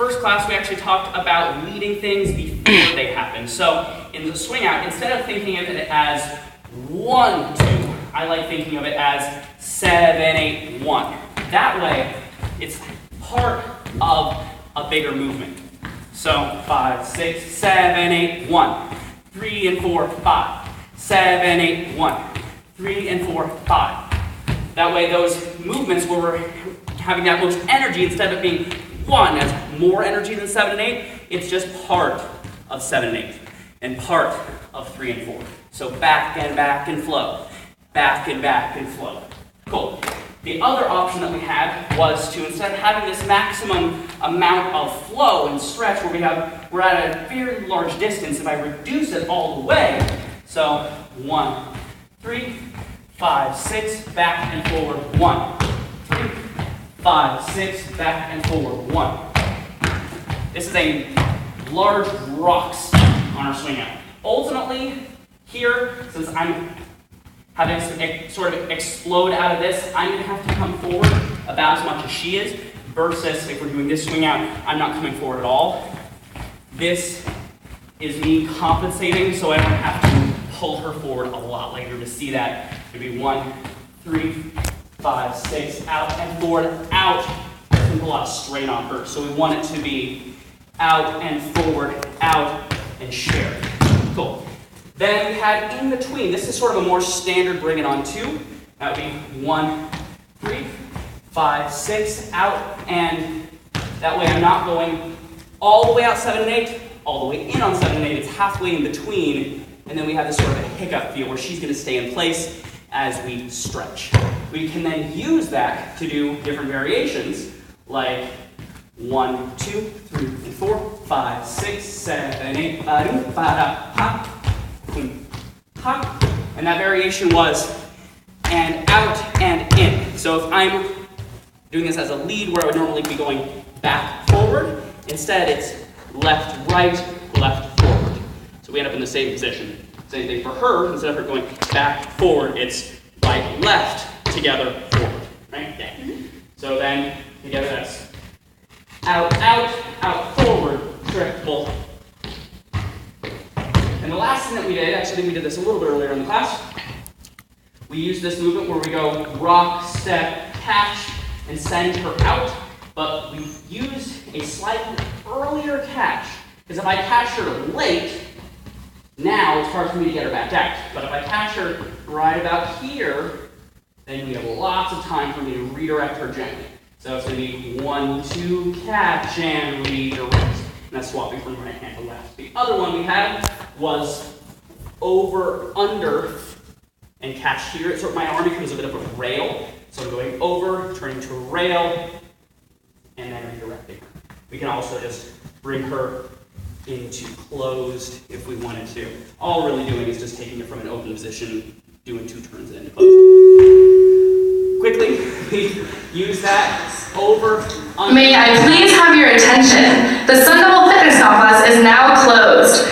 first class, we actually talked about leading things before they happen. So in the swing out, instead of thinking of it as 1, 2, I like thinking of it as 7, 8, 1. That way, it's part of a bigger movement. So 5, 6, 7, 8, 1. 3 and 4, 5. 7, 8, 1. 3 and 4, 5. That way, those movements where we're having that most energy, instead of it being 1 as more energy than 7 and 8, it's just part of 7 and 8 and part of 3 and 4. So back and flow. Back and flow. Cool. The other option that we had was to, instead of having this maximum amount of flow and stretch where we're at a very large distance, if I reduce it all the way, so 1, 3, 5, 6, back and forward, 1, 3, 5, 6, back and forward, 1. This is a large rocks on our swing out. Ultimately, here, since I'm having to sort of explode out of this, I'm going to have to come forward about as much as she is, versus if we're doing this swing out, I'm not coming forward at all. This is me compensating so I don't have to pull her forward a lot later to see that. Maybe 1, 3, 5, 6, out and forward, out. There's going to be a lot of strain on her, so we want it to be out and forward, out and share. Cool. Then we had in between, this is sort of a more standard bring it on 2. That would be 1, 3, 5, 6, out, and that way I'm not going all the way out 7 and 8, all the way in on 7 and 8, it's halfway in between, and then we have this sort of a hiccup feel where she's going to stay in place as we stretch. We can then use that to do different variations, like 1, 2, 3, and 4, 5, 6, 7, 8, hop, hop, and that variation was and out and in. So if I'm doing this as a lead where I would normally be going back, forward, instead it's left, right, left, forward. So we end up in the same position. Same thing for her, instead of her going back, forward, it's right, left, together, forward, right? Yeah. So then, together that's out, forward, triple. And the last thing that we did, actually we did this a little bit earlier in the class, we used this movement where we go rock, step, catch, and send her out, but we used a slightly earlier catch, because if I catch her late, now it's hard for me to get her back out. But if I catch her right about here, then we have lots of time for me to redirect her gently. So it's going to be 1, 2, catch, and redirect. And that's swapping from right hand to left. The other one we had was over, under, and catch here. So my arm becomes a bit of a rail. So I'm going over, turning to a rail, and then redirecting her. We can also just bring her into closed if we wanted to. All we're really doing is just taking it from an open position, doing 2 turns into closed. Quickly, we use that over, under. May I please have your attention? The Sun Devil Fitness class is now closed.